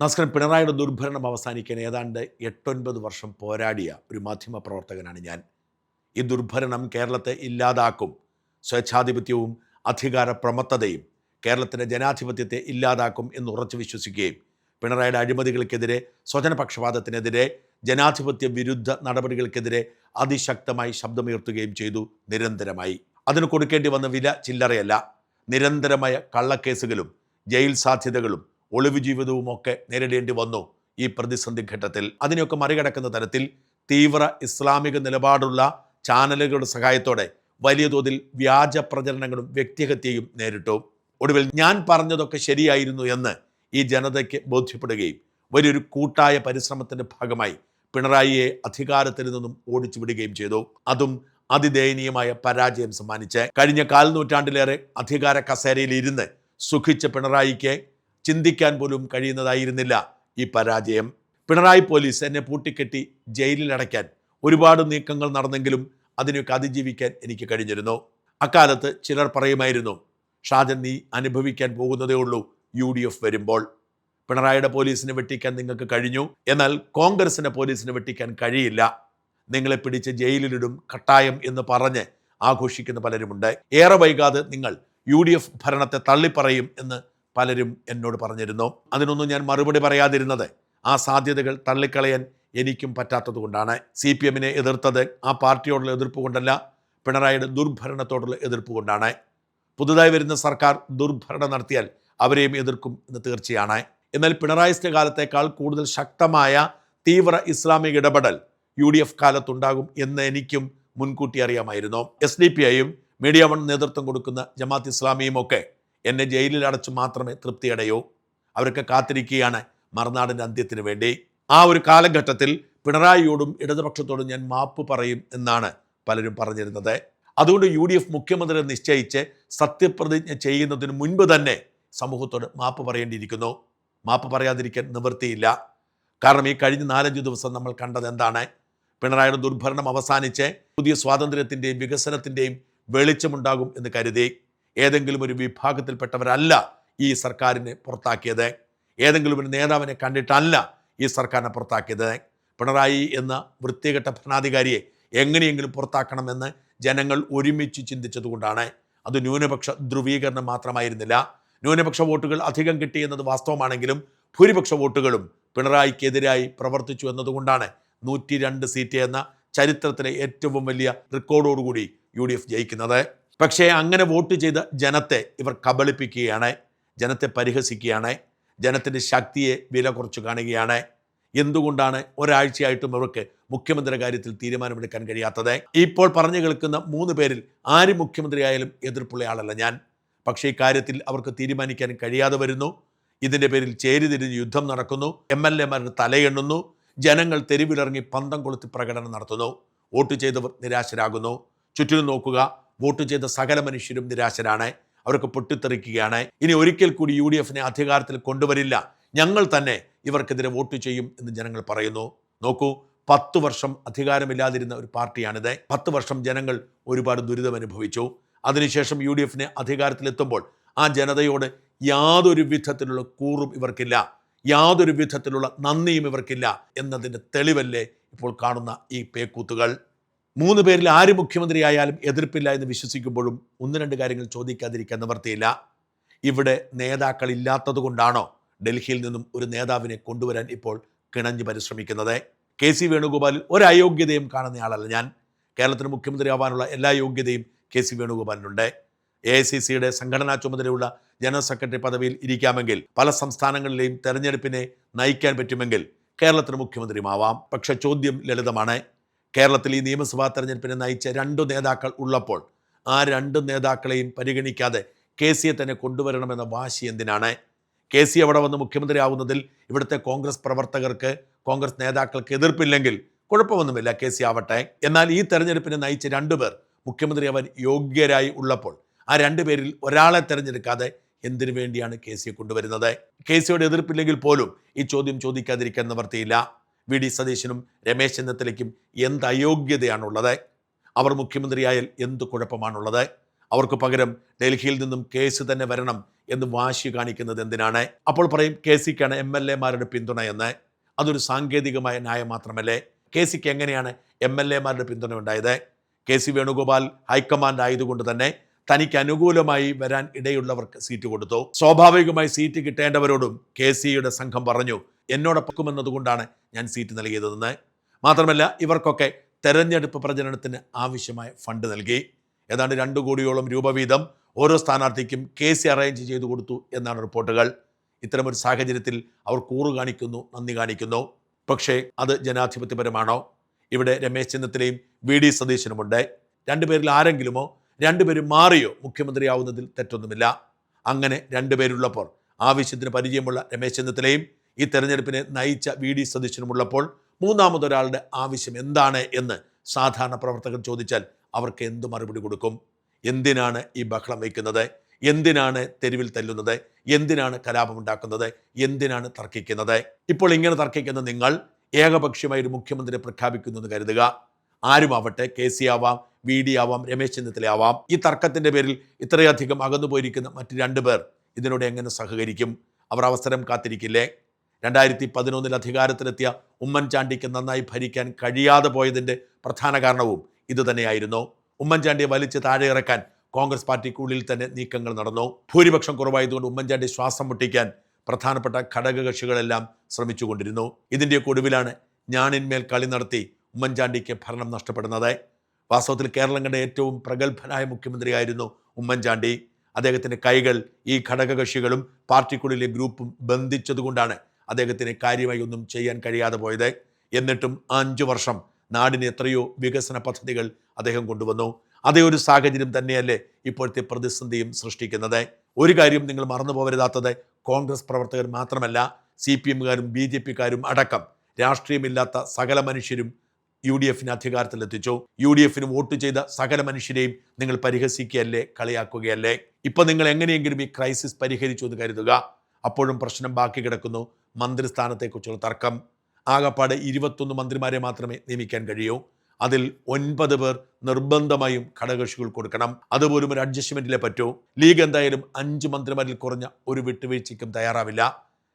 നമസ്കാരം. പിണറായിയുടെ ദുർഭരണം അവസാനിക്കാൻ ഏതാണ്ട് 8-9 വർഷം പോരാടിയ ഒരു മാധ്യമ പ്രവർത്തകനാണ് ഞാൻ. ഈ ദുർഭരണം കേരളത്തെ ഇല്ലാതാക്കും, സ്വേച്ഛാധിപത്യവും അധികാര പ്രമത്തതയും കേരളത്തിൻ്റെ ജനാധിപത്യത്തെ ഇല്ലാതാക്കും എന്ന് ഉറച്ചു വിശ്വസിക്കുകയും പിണറായിയുടെ അഴിമതികൾക്കെതിരെ, സ്വജനപക്ഷപാതത്തിനെതിരെ, ജനാധിപത്യ വിരുദ്ധ നടപടികൾക്കെതിരെ അതിശക്തമായി ശബ്ദമുയർത്തുകയും ചെയ്തു നിരന്തരമായി. അതിന് കൊടുക്കേണ്ടി വന്ന വില ചില്ലറയല്ല. നിരന്തരമായ കള്ളക്കേസുകളും ജയിൽ സാധ്യതകളും ഒളിവ് ജീവിതവും ഒക്കെ നേരിടേണ്ടി വന്നു ഈ പ്രതിസന്ധി ഘട്ടത്തിൽ. അതിനെയൊക്കെ മറികടക്കുന്ന തരത്തിൽ തീവ്ര ഇസ്ലാമിക നിലപാടുള്ള ചാനലുകളുടെ സഹായത്തോടെ വലിയ തോതിൽ വ്യാജ പ്രചരണങ്ങളും വ്യക്തിഹത്യയും നേരിട്ടു. ഒടുവിൽ ഞാൻ പറഞ്ഞതൊക്കെ ശരിയായിരുന്നു എന്ന് ഈ ജനതയ്ക്ക് ബോധ്യപ്പെടുകയും വലിയൊരു കൂട്ടായ പരിശ്രമത്തിൻ്റെ ഭാഗമായി പിണറായിയെ അധികാരത്തിൽ നിന്നും ഓടിച്ചു വിടുകയും ചെയ്തു. അതും അതിദയനീയമായ പരാജയം സമ്മാനിച്ച് കഴിഞ്ഞ 1/4 നൂറ്റാണ്ടിലേറെ അധികാര കസേരയിൽ ഇരുന്ന് സുഖിച്ച പിണറായിക്ക് ചിന്തിക്കാൻ പോലും കഴിയുന്നതായിരുന്നില്ല ഈ പരാജയം. പിണറായി പോലീസ് എന്നെ പൂട്ടിക്കെട്ടി ജയിലിലടയ്ക്കാൻ ഒരുപാട് നീക്കങ്ങൾ നടന്നെങ്കിലും അതിനൊക്കെ അതിജീവിക്കാൻ എനിക്ക് കഴിഞ്ഞിരുന്നു. അക്കാലത്ത് ചിലർ പറയുമായിരുന്നു, ഷാജൻ, നീ അനുഭവിക്കാൻ പോകുന്നതേ ഉള്ളൂ UDF വരുമ്പോൾ. പിണറായിയുടെ പോലീസിനെ വെട്ടിക്കാൻ നിങ്ങൾക്ക് കഴിഞ്ഞു, എന്നാൽ കോൺഗ്രസിൻ്റെ പോലീസിനെ വെട്ടിക്കാൻ കഴിയില്ല, നിങ്ങളെ പിടിച്ച് ജയിലിലിടും കട്ടായം എന്ന് പറഞ്ഞ് ആഘോഷിക്കുന്ന പലരുമുണ്ട്. ഏറെ വൈകാതെ നിങ്ങൾ UDF ഭരണത്തെ തള്ളിപ്പറയും എന്ന് പലരും എന്നോട് പറഞ്ഞിരുന്നു. അതിനൊന്നും ഞാൻ മറുപടി പറയാതിരുന്നത് ആ സാധ്യതകൾ തള്ളിക്കളയാൻ എനിക്കും പറ്റാത്തത് കൊണ്ടാണ്. CPM-നെ എതിർത്തത് ആ പാർട്ടിയോടുള്ള എതിർപ്പ് കൊണ്ടല്ല, പിണറായിയുടെ ദുർഭരണത്തോടുള്ള എതിർപ്പ് കൊണ്ടാണ്. പുതുതായി വരുന്ന സർക്കാർ ദുർഭരണം നടത്തിയാൽ അവരെയും എതിർക്കും എന്ന് തീർച്ചയാണ്. എന്നാൽ പിണറായിയുടെ കാലത്തേക്കാൾ കൂടുതൽ ശക്തമായ തീവ്ര ഇസ്ലാമിക ഇടപെടൽ UDF കാലത്തുണ്ടാകും എന്ന് എനിക്കും മുൻകൂട്ടി അറിയാമായിരുന്നു. SDPIയും മീഡിയ വൺ നേതൃത്വം കൊടുക്കുന്ന ജമാഅത്ത് ഇസ്ലാമിയും ഒക്കെ എന്നെ ജയിലിൽ അടച്ചു മാത്രമേ തൃപ്തിയടയൂ. അവരൊക്കെ കാത്തിരിക്കുകയാണ് മറുനാടിൻ്റെ അന്ത്യത്തിന് വേണ്ടി. ആ ഒരു കാലഘട്ടത്തിൽ പിണറായിയോടും ഇടതുപക്ഷത്തോടും ഞാൻ മാപ്പ് പറയും എന്നാണ് പലരും പറഞ്ഞിരുന്നത്. അതുകൊണ്ട് UDF മുഖ്യമന്ത്രിയെ നിശ്ചയിച്ച് സത്യപ്രതിജ്ഞ ചെയ്യുന്നതിന് മുൻപ് തന്നെ സമൂഹത്തോട് മാപ്പ് പറയേണ്ടിയിരിക്കുന്നു. മാപ്പ് പറയാതിരിക്കാൻ നിവൃത്തിയില്ല. കാരണം ഈ കഴിഞ്ഞ 4-5 ദിവസം നമ്മൾ കണ്ടത് എന്താണ്? പിണറായിയുടെ ദുർഭരണം അവസാനിച്ച് പുതിയ സ്വാതന്ത്ര്യത്തിൻ്റെയും വികസനത്തിൻ്റെയും വെളിച്ചമുണ്ടാകും എന്ന് കരുതി ഏതെങ്കിലും ഒരു വിഭാഗത്തിൽപ്പെട്ടവരല്ല ഈ സർക്കാരിനെ പുറത്താക്കിയത്. ഏതെങ്കിലും ഒരു നേതാവിനെ കണ്ടിട്ടല്ല ഈ സർക്കാരിനെ പുറത്താക്കിയത്. പിണറായി എന്ന വൃത്തികെട്ട ഭരണാധികാരിയെ എങ്ങനെയെങ്കിലും പുറത്താക്കണമെന്ന് ജനങ്ങൾ ഒരുമിച്ച് ചിന്തിച്ചതുകൊണ്ടാണ്. അത് ന്യൂനപക്ഷ ധ്രുവീകരണം മാത്രമായിരുന്നില്ല. ന്യൂനപക്ഷ വോട്ടുകൾ അധികം കിട്ടിയെന്നത് വാസ്തവമാണെങ്കിലും ഭൂരിപക്ഷ വോട്ടുകളും പിണറായിക്കെതിരായി പ്രവർത്തിച്ചു എന്നതുകൊണ്ടാണ് 102 സീറ്റ് എന്ന ചരിത്രത്തിലെ ഏറ്റവും വലിയ റെക്കോർഡോടുകൂടി UDF ജയിക്കുന്നത്. പക്ഷേ അങ്ങനെ വോട്ട് ചെയ്ത ജനത്തെ ഇവർ കബളിപ്പിക്കുകയാണ്, ജനത്തെ പരിഹസിക്കുകയാണ്, ജനത്തിൻ്റെ ശക്തിയെ വില കുറച്ച് കാണുകയാണ്. എന്തുകൊണ്ടാണ് ഒരാഴ്ചയായിട്ടും ഇവർക്ക് മുഖ്യമന്ത്രിയുടെ കാര്യത്തിൽ തീരുമാനമെടുക്കാൻ കഴിയാത്തത്? ഇപ്പോൾ പറഞ്ഞു കേൾക്കുന്ന 3 പേരിൽ ആര് മുഖ്യമന്ത്രിയായാലും എതിർപ്പുള്ള ആളല്ല ഞാൻ. പക്ഷേ ഇക്കാര്യത്തിൽ അവർക്ക് തീരുമാനിക്കാൻ കഴിയാതെ വരുന്നു. ഇതിൻ്റെ പേരിൽ ചേരിതിരിഞ്ഞ് യുദ്ധം നടക്കുന്നു, MLA-മാരുടെ തലയെണ്ണുന്നു, ജനങ്ങൾ തെരുവിലിറങ്ങി പന്തം കൊളുത്തി പ്രകടനം നടത്തുന്നു. വോട്ട് ചെയ്തവർ നിരാശരാകുന്നു. ചുറ്റിനും നോക്കുക, വോട്ട് ചെയ്ത സകല മനുഷ്യരും നിരാശരാണ്. അവർക്ക് പൊട്ടിത്തെറിക്കുകയാണ്. ഇനി ഒരിക്കൽ കൂടി UDF-നെ അധികാരത്തിൽ കൊണ്ടുവരില്ല, ഞങ്ങൾ തന്നെ ഇവർക്കെതിരെ വോട്ട് ചെയ്യും എന്ന് ജനങ്ങൾ പറയുന്നു. നോക്കൂ, 10 വർഷം അധികാരമില്ലാതിരുന്ന ഒരു പാർട്ടിയാണിത്. 10 വർഷം ജനങ്ങൾ ഒരുപാട് ദുരിതം അനുഭവിച്ചു. അതിനുശേഷം UDF-നെ അധികാരത്തിലെത്തുമ്പോൾ ആ ജനതയോട് യാതൊരു വിധത്തിലുള്ള കൂറും ഇവർക്കില്ല, യാതൊരു വിധത്തിലുള്ള നന്ദിയും ഇവർക്കില്ല എന്നതിൻ്റെ തെളിവല്ലേ ഇപ്പോൾ കാണുന്ന ഈ പേക്കൂത്തുകൾ. 3 പേരിൽ ആര് മുഖ്യമന്ത്രിയായാലും എതിർപ്പില്ല എന്ന് വിശ്വസിക്കുമ്പോഴും 1-2 കാര്യങ്ങൾ ചോദിക്കാതിരിക്കാൻ നിവർത്തിയില്ല. ഇവിടെ നേതാക്കൾ ഇല്ലാത്തത് കൊണ്ടാണോ ഡൽഹിയിൽ നിന്നും ഒരു നേതാവിനെ കൊണ്ടുവരാൻ ഇപ്പോൾ കിണഞ്ഞ് പരിശ്രമിക്കുന്നത്? KC വേണുഗോപാലിൽ ഒരു അയോഗ്യതയും കാണുന്നയാളല്ല ഞാൻ. കേരളത്തിന് മുഖ്യമന്ത്രിയാവാനുള്ള എല്ലാ യോഗ്യതയും KC വേണുഗോപാലിനുണ്ട്. AICCയുടെ സംഘടനാ ചുമതലയുള്ള ജനറൽ സെക്രട്ടറി പദവിയിൽ ഇരിക്കാമെങ്കിൽ, പല സംസ്ഥാനങ്ങളിലെയും തെരഞ്ഞെടുപ്പിനെ നയിക്കാൻ പറ്റുമെങ്കിൽ കേരളത്തിന് മുഖ്യമന്ത്രിയുമാവാം. പക്ഷെ ചോദ്യം ലളിതമാണ്. കേരളത്തിൽ ഈ നിയമസഭാ തെരഞ്ഞെടുപ്പിനെ നയിച്ച 2 നേതാക്കൾ ഉള്ളപ്പോൾ ആ 2 നേതാക്കളെയും പരിഗണിക്കാതെ KCയെ തന്നെ കൊണ്ടുവരണമെന്ന വാശി എന്തിനാണ്? KC അവിടെ വന്ന് മുഖ്യമന്ത്രിയാവുന്നതിൽ ഇവിടുത്തെ കോൺഗ്രസ് പ്രവർത്തകർക്ക്, കോൺഗ്രസ് നേതാക്കൾക്ക് എതിർപ്പില്ലെങ്കിൽ കുഴപ്പമൊന്നുമില്ല, KC ആവട്ടെ. എന്നാൽ ഈ തെരഞ്ഞെടുപ്പിനെ നയിച്ച 2 പേർ മുഖ്യമന്ത്രിയാവാൻ യോഗ്യരായി ഉള്ളപ്പോൾ ആ 2 പേരിൽ ഒരാളെ തിരഞ്ഞെടുക്കാതെ എന്തിനു വേണ്ടിയാണ് KCയെ കൊണ്ടുവരുന്നത്? KCയോട് എതിർപ്പില്ലെങ്കിൽ പോലും ഈ ചോദ്യം ചോദിക്കാതിരിക്കാൻ നിവർത്തിയില്ല. VD സതീശനും രമേശ് ചെന്നിത്തലയ്ക്കും എന്ത് അയോഗ്യതയാണുള്ളത്? അവർ മുഖ്യമന്ത്രിയായാൽ എന്ത് കുഴപ്പമാണുള്ളത്? അവർക്ക് പകരം ഡൽഹിയിൽ നിന്നും കേസ് തന്നെ വരണം എന്ന് വാശി കാണിക്കുന്നത് എന്തിനാണ്? അപ്പോൾ പറയും കെ സിക്കാണ് MLA-മാരുടെ പിന്തുണ എന്ന്. അതൊരു സാങ്കേതികമായ ന്യായം മാത്രമല്ലേ? കെ സിക്ക് എങ്ങനെയാണ് MLA-മാരുടെ പിന്തുണ ഉണ്ടായത്? KC വേണുഗോപാൽ ഹൈക്കമാൻഡ് ആയതുകൊണ്ട് തന്നെ തനിക്ക് അനുകൂലമായി വരാൻ ഇടയുള്ളവർക്ക് സീറ്റ് കൊടുത്തു. സ്വാഭാവികമായി സീറ്റ് കിട്ടേണ്ടവരോടും KCയുടെ സംഘം പറഞ്ഞു, എന്നോടൊപ്പം എന്നതുകൊണ്ടാണ് ഞാൻ സീറ്റ് നൽകിയതെന്ന്. മാത്രമല്ല ഇവർക്കൊക്കെ തെരഞ്ഞെടുപ്പ് പ്രചരണത്തിന് ആവശ്യമായ ഫണ്ട് നൽകി. ഏതാണ്ട് 2 കോടിയോളം രൂപ വീതം ഓരോ സ്ഥാനാർത്ഥിക്കും KC അറേഞ്ച് ചെയ്തു കൊടുത്തു എന്നാണ് റിപ്പോർട്ടുകൾ. ഇത്തരമൊരു സാഹചര്യത്തിൽ അവർ കൂറു കാണിക്കുന്നു, നന്ദി കാണിക്കുന്നു. പക്ഷേ അത് ജനാധിപത്യപരമാണോ? ഇവിടെ രമേശ് ചെന്നിത്തലയും VD സതീശനുമുണ്ട്. 2 പേരിൽ ആരെങ്കിലുമോ 2 പേരും മാറിയോ മുഖ്യമന്ത്രിയാവുന്നതിൽ തെറ്റൊന്നുമില്ല. അങ്ങനെ 2 പേരുള്ളപ്പോൾ ആവശ്യത്തിന് പരിചയമുള്ള രമേശ് ചെന്നിത്തലയും ഈ തെരഞ്ഞെടുപ്പിനെ നയിച്ച VD സതീശനുമുള്ളപ്പോൾ മൂന്നാമതൊരാളുടെ ആവശ്യം എന്താണ് എന്ന് സാധാരണ പ്രവർത്തകർ ചോദിച്ചാൽ അവർക്ക് എന്ത് മറുപടി കൊടുക്കും? എന്തിനാണ് ഈ ബഹളം വയ്ക്കുന്നത്? എന്തിനാണ് തെരുവിൽ തല്ലുന്നത്? എന്തിനാണ് കലാപമുണ്ടാക്കുന്നത്? എന്തിനാണ് തർക്കിക്കുന്നത്? ഇപ്പോൾ ഇങ്ങനെ തർക്കിക്കുന്ന നിങ്ങൾ ഏകപക്ഷീയമായി ഒരു മുഖ്യമന്ത്രിയെ പ്രഖ്യാപിക്കുന്നു എന്ന് കരുതുക. ആരുമാവട്ടെ, KC ആവാം, VD ആവാം, രമേശ് ചെന്നിത്തല ആവാം. ഈ തർക്കത്തിന്റെ പേരിൽ ഇത്രയധികം അകന്നുപോയിരിക്കുന്ന മറ്റ് 2 പേർ ഇതിനോട് എങ്ങനെ സഹകരിക്കും? അവർ അവസരം കാത്തിരിക്കില്ലേ? 2011 അധികാരത്തിലെത്തിയ ഉമ്മൻചാണ്ടിക്ക് നന്നായി ഭരിക്കാൻ കഴിയാതെ പോയതിൻ്റെ പ്രധാന കാരണവും ഇതുതന്നെയായിരുന്നു. ഉമ്മൻചാണ്ടിയെ വലിച്ച് താഴെ ഇറക്കാൻ കോൺഗ്രസ് പാർട്ടിക്കുള്ളിൽ തന്നെ നീക്കങ്ങൾ നടന്നു. ഭൂരിപക്ഷം കുറവായതുകൊണ്ട് ഉമ്മൻചാണ്ടി ശ്വാസം മുട്ടിക്കാൻ പ്രധാനപ്പെട്ട ഘടകകക്ഷികളെല്ലാം ശ്രമിച്ചുകൊണ്ടിരുന്നു. ഇതിൻ്റെ ഒടുവിലാണ് ഞാണിന്മേൽ കളി നടത്തി ഉമ്മൻചാണ്ടിക്ക് ഭരണം നഷ്ടപ്പെടുന്നത്. വാസ്തവത്തിൽ കേരളം കണ്ട ഏറ്റവും പ്രഗത്ഭനായ മുഖ്യമന്ത്രിയായിരുന്നു ഉമ്മൻചാണ്ടി. അദ്ദേഹത്തിൻ്റെ കൈകൾ ഈ ഘടകകക്ഷികളും പാർട്ടിക്കുള്ളിലെ ഗ്രൂപ്പും ബന്ധിച്ചതുകൊണ്ടാണ് അദ്ദേഹത്തിന് കാര്യമായി ഒന്നും ചെയ്യാൻ കഴിയാതെ പോയത്. എന്നിട്ടും 5 വർഷം നാടിന് എത്രയോ വികസന പദ്ധതികൾ അദ്ദേഹം കൊണ്ടുവന്നു. അതേ ഒരു സാഹചര്യം തന്നെയല്ലേ ഇപ്പോഴത്തെ പ്രതിസന്ധിയും സൃഷ്ടിക്കുന്നത്. ഒരു കാര്യം നിങ്ങൾ മറന്നു പോകരുതാത്തത്, കോൺഗ്രസ് പ്രവർത്തകർ മാത്രമല്ല, CPM-കാരും BJP-കാരും അടക്കം രാഷ്ട്രീയമില്ലാത്ത സകല മനുഷ്യരും UDF-നെ അധികാരത്തിലെത്തിച്ചു. UDF-ന് വോട്ട് ചെയ്ത സകല മനുഷ്യരെയും നിങ്ങൾ പരിഹസിക്കുകയല്ലേ, കളിയാക്കുകയല്ലേ? ഇപ്പം നിങ്ങൾ എങ്ങനെയെങ്കിലും ഈ ക്രൈസിസ് പരിഹരിച്ചു എന്ന് കരുതുക. അപ്പോഴും പ്രശ്നം ബാക്കി കിടക്കുന്നു. മന്ത്രിസ്ഥാനത്തെക്കുറിച്ചുള്ള തർക്കം. ആകപ്പാടെ 21 മന്ത്രിമാരെ മാത്രമേ നിയമിക്കാൻ കഴിയൂ. അതിൽ 9 പേർ നിർബന്ധമായും ഘടകകക്ഷികൾ കൊടുക്കണം. അതുപോലും ഒരു അഡ്ജസ്റ്റ്മെന്റിലെ പറ്റൂ. ലീഗ് എന്തായാലും 5 മന്ത്രിമാരിൽ കുറഞ്ഞ ഒരു വിട്ടുവീഴ്ചയ്ക്കും തയ്യാറാവില്ല.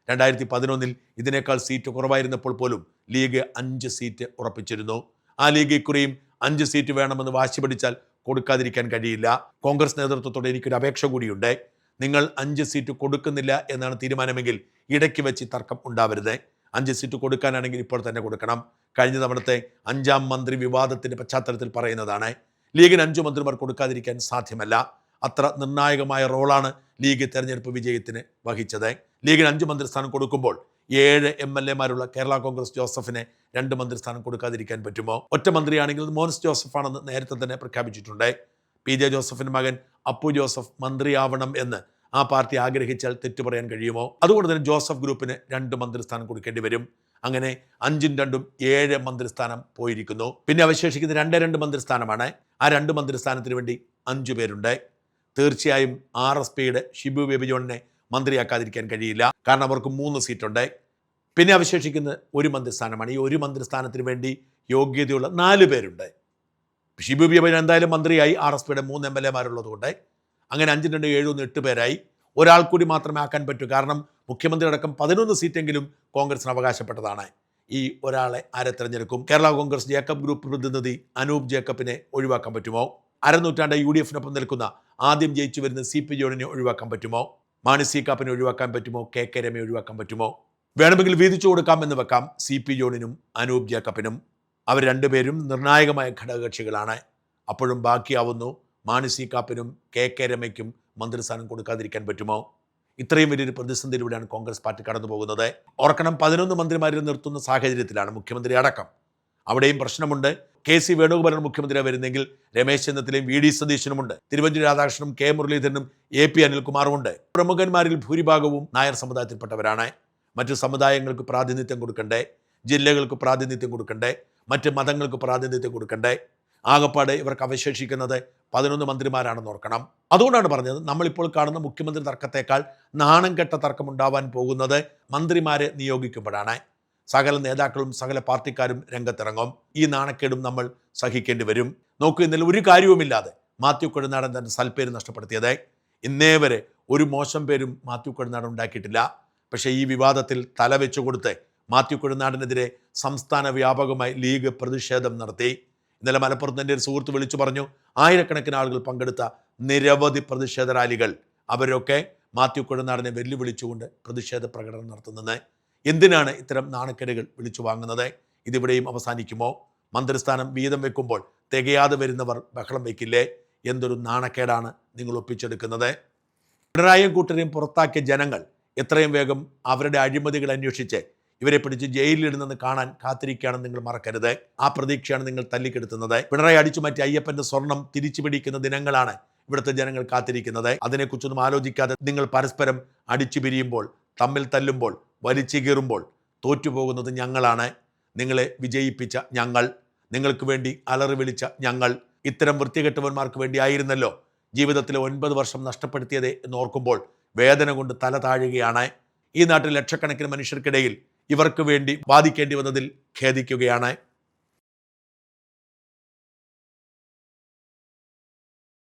2011 ഇതിനേക്കാൾ സീറ്റ് കുറവായിരുന്നപ്പോൾ പോലും ലീഗ് 5 സീറ്റ് ഉറപ്പിച്ചിരുന്നു. ആ ലീഗ് ഇക്കുറിയും 5 സീറ്റ് വേണമെന്ന് വാശി പിടിച്ചാൽ കൊടുക്കാതിരിക്കാൻ കഴിയില്ല. കോൺഗ്രസ് നേതൃത്വത്തോടെ എനിക്കൊരു അപേക്ഷ കൂടിയുണ്ട്. നിങ്ങൾ 5 സീറ്റ് കൊടുക്കുന്നില്ല എന്നാണ് തീരുമാനമെങ്കിൽ ഇടയ്ക്ക് വെച്ച് തർക്കം ഉണ്ടാവരുത്. 5 സീറ്റ് കൊടുക്കാനാണെങ്കിൽ ഇപ്പോൾ തന്നെ കൊടുക്കണം. കഴിഞ്ഞ തവണത്തെ 5ാം മന്ത്രി വിവാദത്തിന്റെ പശ്ചാത്തലത്തിൽ പറയുന്നതാണ്. ലീഗിന് 5 മന്ത്രിമാർ കൊടുക്കാതിരിക്കാൻ സാധ്യമല്ല. അത്ര നിർണായകമായ റോളാണ് ലീഗ് തെരഞ്ഞെടുപ്പ് വിജയത്തിന് വഹിച്ചത്. ലീഗിന് 5 മന്ത്രിസ്ഥാനം കൊടുക്കുമ്പോൾ 7 MLA-മാരുള്ള കേരള കോൺഗ്രസ് ജോസഫിനെ 2 മന്ത്രിസ്ഥാനം കൊടുക്കാതിരിക്കാൻ പറ്റുമോ? ഒറ്റ മന്ത്രിയാണെങ്കിൽ മോൻസ് ജോസഫ് ആണെന്ന് നേരത്തെ തന്നെ പ്രഖ്യാപിച്ചിട്ടുണ്ട്. PJ ജോസഫിന്റെ മകൻ അപ്പു ജോസഫ് മന്ത്രിയാവണം എന്ന് ആ പാർട്ടി ആഗ്രഹിച്ചാൽ തെറ്റു പറയാൻ കഴിയുമോ? അതുകൊണ്ട് തന്നെ ജോസഫ് ഗ്രൂപ്പിന് 2 മന്ത്രിസ്ഥാനം കൊടുക്കേണ്ടി വരും. അങ്ങനെ 5ഉം 2ഉം 7 മന്ത്രിസ്ഥാനം പോയിരിക്കുന്നു. പിന്നെ അവശേഷിക്കുന്ന 2 മന്ത്രിസ്ഥാനമാണ്. ആ 2 മന്ത്രിസ്ഥാനത്തിന് വേണ്ടി 5 പേരുണ്ട്. തീർച്ചയായും RSPയുടെ ഷിബു ബേബി ജോണിനെ മന്ത്രിയാക്കാതിരിക്കാൻ കഴിയില്ല. കാരണം അവർക്ക് 3 സീറ്റുണ്ട്. പിന്നെ അവശേഷിക്കുന്ന 1 മന്ത്രിസ്ഥാനമാണ്. ഈ 1 മന്ത്രിസ്ഥാനത്തിന് വേണ്ടി യോഗ്യതയുള്ള 4 പേരുണ്ട്. ഷിബു ബേബി ജോൺ എന്തായാലും മന്ത്രിയായി. RSPയുടെ 3 MLA-മാരുള്ളതുകൊണ്ട് അങ്ങനെ 5, 2, 7, 8 പേരായി. ഒരാൾ കൂടി മാത്രമേ ആക്കാൻ പറ്റൂ. കാരണം മുഖ്യമന്ത്രി അടക്കം 11 സീറ്റെങ്കിലും കോൺഗ്രസിന് അവകാശപ്പെട്ടതാണ്. ഈ ഒരാളെ ആരെ തിരഞ്ഞെടുക്കും? കേരള കോൺഗ്രസ് ജേക്കബ് ഗ്രൂപ്പ് പ്രതിനിധി അനൂപ് ജേക്കബിനെ ഒഴിവാക്കാൻ പറ്റുമോ? അരനൂറ്റാണ്ട് UDF-നൊപ്പം നിൽക്കുന്ന ആദ്യം ജയിച്ചു വരുന്ന CP ജോണിനെ ഒഴിവാക്കാൻ പറ്റുമോ? മാണി സി കാപ്പനെ ഒഴിവാക്കാൻ പറ്റുമോ? KK രമയെ ഒഴിവാക്കാൻ പറ്റുമോ? വേണമെങ്കിൽ വീതിച്ചു കൊടുക്കാമെന്ന് വെക്കാം CP ജോണിനും അനൂപ് ജേക്കബിനും. അവർ 2 പേരും നിർണായകമായ ഘടകകക്ഷികളാണ്. അപ്പോഴും ബാക്കിയാവുന്നു മാണി സി കാപ്പനും KK രമയ്ക്കും മന്ത്രിസ്ഥാനം കൊടുക്കാതിരിക്കാൻ പറ്റുമോ? ഇത്രയും വലിയൊരു പ്രതിസന്ധിയിലൂടെയാണ് കോൺഗ്രസ് പാർട്ടി കടന്നു പോകുന്നത്. ഓർക്കണം, 11 മന്ത്രിമാരെ നിർത്തുന്ന സാഹചര്യത്തിലാണ് മുഖ്യമന്ത്രി അടക്കം. അവിടെയും പ്രശ്നമുണ്ട്. KC വേണുഗോപാലാണ് മുഖ്യമന്ത്രി വരുന്നെങ്കിൽ രമേശ് ചെന്നിത്തലയും VD സതീശനുമുണ്ട്. Thiruvanchoor രാധാകൃഷ്ണനും K മുരളീധരനും AP അനിൽകുമാറുമുണ്ട്. പ്രമുഖന്മാരിൽ ഭൂരിഭാഗവും നായർ സമുദായത്തിൽപ്പെട്ടവരാണ്. മറ്റു സമുദായങ്ങൾക്ക് പ്രാതിനിധ്യം കൊടുക്കണ്ടേ? ജില്ലകൾക്ക് പ്രാതിനിധ്യം കൊടുക്കണ്ടേ? മറ്റ് മതങ്ങൾക്ക് പ്രാതിനിധ്യം കൊടുക്കണ്ടേ? ആകപ്പാടെ ഇവർക്ക് അവശേഷിക്കുന്നത് 11 മന്ത്രിമാരാണെന്ന് ഓർക്കണം. അതുകൊണ്ടാണ് പറഞ്ഞത്, നമ്മളിപ്പോൾ കാണുന്ന മുഖ്യമന്ത്രി തർക്കത്തേക്കാൾ നാണം കെട്ട തർക്കമുണ്ടാവാൻ പോകുന്നത് മന്ത്രിമാരെ നിയോഗിക്കുമ്പോഴാണ്. സകല നേതാക്കളും സകല പാർട്ടിക്കാരും രംഗത്തിറങ്ങും. ഈ നാണക്കേടും നമ്മൾ സഹിക്കേണ്ടി വരും. നോക്കൂ, ഇന്നലെ ഒരു കാര്യവുമില്ലാതെ മാത്യു കൊഴുനാടൻ തൻ്റെ സൽപ്പേര് നഷ്ടപ്പെടുത്തിയത്. ഇന്നേ വരെ ഒരു മോശം പേരും മാത്യു കൊഴുനാടൻ ഉണ്ടാക്കിയിട്ടില്ല. പക്ഷേ ഈ വിവാദത്തിൽ തല വെച്ചു കൊടുത്ത് മാത്യു കൊഴുനാടനെതിരെ സംസ്ഥാന വ്യാപകമായി ലീഗ് പ്രതിഷേധം നടത്തി. ഇന്നലെ മലപ്പുറത്ത് എൻ്റെ ഒരു സുഹൃത്ത് വിളിച്ചു പറഞ്ഞു, ആയിരക്കണക്കിന് ആളുകൾ പങ്കെടുത്ത നിരവധി പ്രതിഷേധ റാലികൾ, അവരൊക്കെ മാത്യു കൊഴുനാടനെ വെല്ലുവിളിച്ചുകൊണ്ട് പ്രതിഷേധ പ്രകടനം നടത്തുന്നത്. എന്തിനാണ് ഇത്തരം നാണക്കേടുകൾ വിളിച്ചു വാങ്ങുന്നത്? ഇതിവിടെയും അവസാനിക്കുമോ? മന്ത്രിസ്ഥാനം വീതം വെക്കുമ്പോൾ തികയാതെ വരുന്നവർ ബഹളം വയ്ക്കില്ലേ? എന്തൊരു നാണക്കേടാണ് നിങ്ങൾ ഒപ്പിച്ചെടുക്കുന്നത്. പിണറായിയും കൂട്ടരെയും പുറത്താക്കിയ ജനങ്ങൾ എത്രയും വേഗം അവരുടെ അഴിമതികൾ അന്വേഷിച്ച് ഇവരെ പിടിച്ച് ജയിലിലിടുന്നെന്ന് കാണാൻ കാത്തിരിക്കുകയാണെന്ന് നിങ്ങൾ മറക്കരുത്. ആ പ്രതീക്ഷയാണ് നിങ്ങൾ തല്ലിക്കെടുത്തുന്നത്. പിണറായി അടിച്ചു മാറ്റി അയ്യപ്പൻ്റെ സ്വർണം തിരിച്ചു പിടിക്കുന്ന ദിനങ്ങളാണ് ഇവിടുത്തെ ജനങ്ങൾ കാത്തിരിക്കുന്നത്. അതിനെക്കുറിച്ചൊന്നും ആലോചിക്കാതെ നിങ്ങൾ പരസ്പരം അടിച്ചു പിരിയുമ്പോൾ, തമ്മിൽ തല്ലുമ്പോൾ, വലിച്ചു കീറുമ്പോൾ തോറ്റുപോകുന്നത് ഞങ്ങളാണ്. നിങ്ങളെ വിജയിപ്പിച്ച ഞങ്ങൾ, നിങ്ങൾക്ക് വേണ്ടി അലറി വിളിച്ച ഞങ്ങൾ, ഇത്തരം വൃത്തികെട്ടവന്മാർക്ക് വേണ്ടി ആയിരുന്നല്ലോ ജീവിതത്തിലെ 9 വർഷം നഷ്ടപ്പെടുത്തിയത് എന്നോർക്കുമ്പോൾ വേദന കൊണ്ട് തല താഴുകയാണ്. ഈ നാട്ടിൽ ലക്ഷക്കണക്കിന് മനുഷ്യർക്കിടയിൽ ഇവർക്ക് വേണ്ടി വാദിക്കേണ്ടി വന്നതിൽ ഖേദിക്കുകയാണ്.